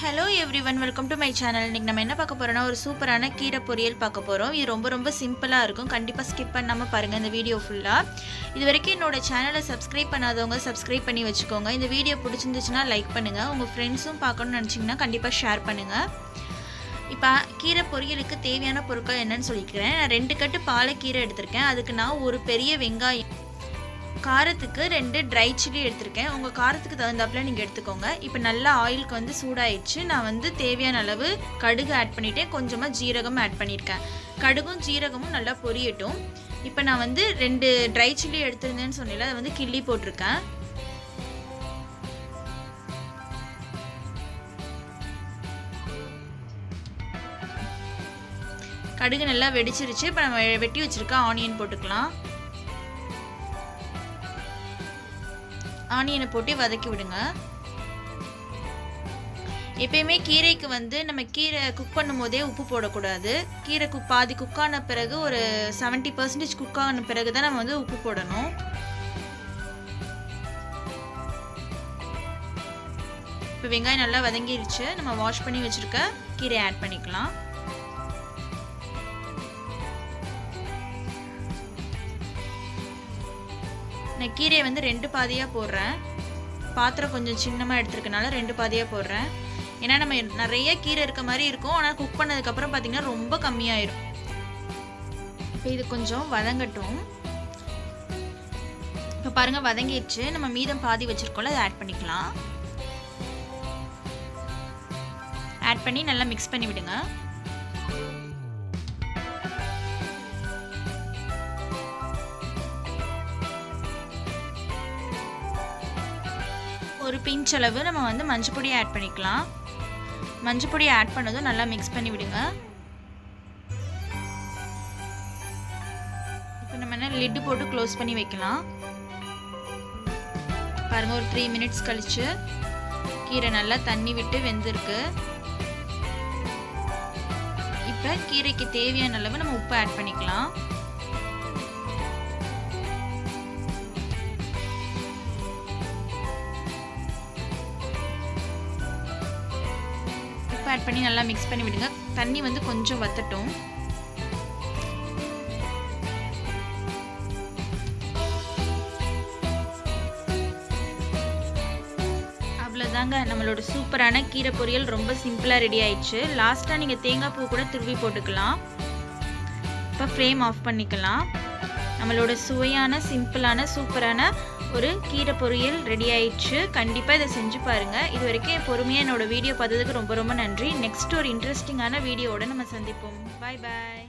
Hello everyone, welcome to my channel. இன்னைக்கு நம்ம என்ன பார்க்க போறோம்னா ஒரு சூப்பரான கீரை பொரியல் பார்க்க போறோம். இது ரொம்ப சிம்பிளா இருக்கும். கண்டிப்பா ஸ்கிப் பண்ணாம பாருங்க இந்த வீடியோ ஃபுல்லா. இதுவரைக்கும் என்னோட சேனலை சப்ஸ்கிரைப் பண்ணாதவங்க சப்ஸ்கிரைப் பண்ணி வச்சுக்கோங்க. இந்த வீடியோ பிடிச்சிருந்துச்சுனா லைக் பண்ணுங்க. உங்க ஃப்ரெண்ட்ஸும் பார்க்கணும்னு நினைச்சீங்கன்னா கண்டிப்பா ஷேர் பண்ணுங்க. இப்போ கீரை பொரியலுக்கு தேவையான பொருட்கள் என்னன்னு சொல்லிக்கிறேன். நான் 2 கட்டு பாலக்கீரை எடுத்துர்க்கேன். அதுக்கு நான் ஒரு பெரிய வெங்காயம் காரத்துக்கு 2 ட்ரை சில்லி எடுத்துர்க்கேன். உங்க காரத்துக்கு தகுந்தாப்புல நீங்க எடுத்துக்கோங்க. இப்போ நல்லா ஆயிலுக்கு வந்து சூடாயிடுச்சு. நான் தேவையான அளவு கடுகு ஆட் பண்ணிட்டேன். கொஞ்சமா ஜீரகம் ஆட் பண்ணிருக்கேன். கடுகும் ஜீரகமும் நல்லா பொரியட்டும். இப்போ நான் 2 ட்ரை சில்லி எடுத்துருந்தேன்னு சொன்னேன்ல, அதை கிள்ளி போட்டிருக்கேன். கடுகு நல்லா வெடிச்சிருச்சு. இப்போ நம்ம வெட்டி வச்சிருக்க ஆனியன் போட்டுக்கலாம். ஆனியனை போட்டு வதக்கி விடுங்க. எப்பயுமே கீரைக்கு நம்ம கீரை குக் பண்ணும்போதே உப்பு போடக்கூடாது. கீரை பாதி குக் ஆன பிறகு ஒரு 70% குக் ஆன பிறகு தான் நம்ம உப்பு போடணும். இப்போ வெங்காயம் நல்லா வதங்கிருச்சு. நம்ம வாஷ் பண்ணி வச்சிருக்க கீரை ஆட் பண்ணிக்கலாம். நான் கீரையை 2 பாதியாக போடுறேன். பாத்திரம் கொஞ்சம் சின்னமாக எடுத்துருக்கனால 2 பாதியாக போடுறேன். ஏன்னா நம்ம நிறைய கீரை இருக்க மாதிரி இருக்கும். ஆனால் குக் பண்ணதுக்கப்புறம் பார்த்தீங்கன்னா ரொம்ப கம்மியாயிரும். இப்போ இது கொஞ்சம் வதங்கட்டும். இப்போ பாருங்கள் வதங்கிடுச்சு. நம்ம மீதம் பாதி வச்சுருக்கோம்ல, அதை ஆட் பண்ணிக்கலாம். ஆட் பண்ணி நல்லா மிக்ஸ் பண்ணி விடுங்க. ஒரு பிஞ்ச் அளவு நம்ம மஞ்சள் பொடி ஆட் பண்ணிக்கலாம். மஞ்சள் பொடி ஆட் பண்ணதும் நல்லா மிக்ஸ் பண்ணி விடுங்க. இப்போ நம்ம லிட் போட்டு க்ளோஸ் பண்ணி வைக்கலாம். பாருங்க, ஒரு 3 மினிட்ஸ் கழிச்சு கீரை நல்லா தண்ணி விட்டு வெந்திருக்கு. இப்போ கீரைக்கு தேவையான அளவு நம்ம உப்பு ஆட் பண்ணிக்கலாம். ஆட் பண்ணி நல்லா மிக்ஸ் பண்ணி விடுங்க. தண்ணி கொஞ்சம் வத்தட்டும். அவ்வளோதாங்க, நம்மளோட சூப்பரான கீரை பொரியல் ரொம்ப சிம்பிளாக ரெடி ஆயிடுச்சு. லாஸ்ட்டாக நீங்கள் தேங்காய் பூ கூட துருவி போட்டுக்கலாம். இப்போ ஃப்ளேம் ஆஃப் பண்ணிக்கலாம். நம்மளோட சுவையான சிம்பிளான சூப்பரான ஒரு கீரை பொரியல் ரெடி ஆயிடுச்சு. கண்டிப்பாக இதை செஞ்சு பாருங்கள். இது வரைக்கும் பொறுமையாக என்னோட வீடியோ பார்த்ததுக்கு ரொம்ப நன்றி. நெக்ஸ்ட் ஒரு இன்ட்ரெஸ்டிங்கான வீடியோவோட நம்ம சந்திப்போம். பாய் பாய்.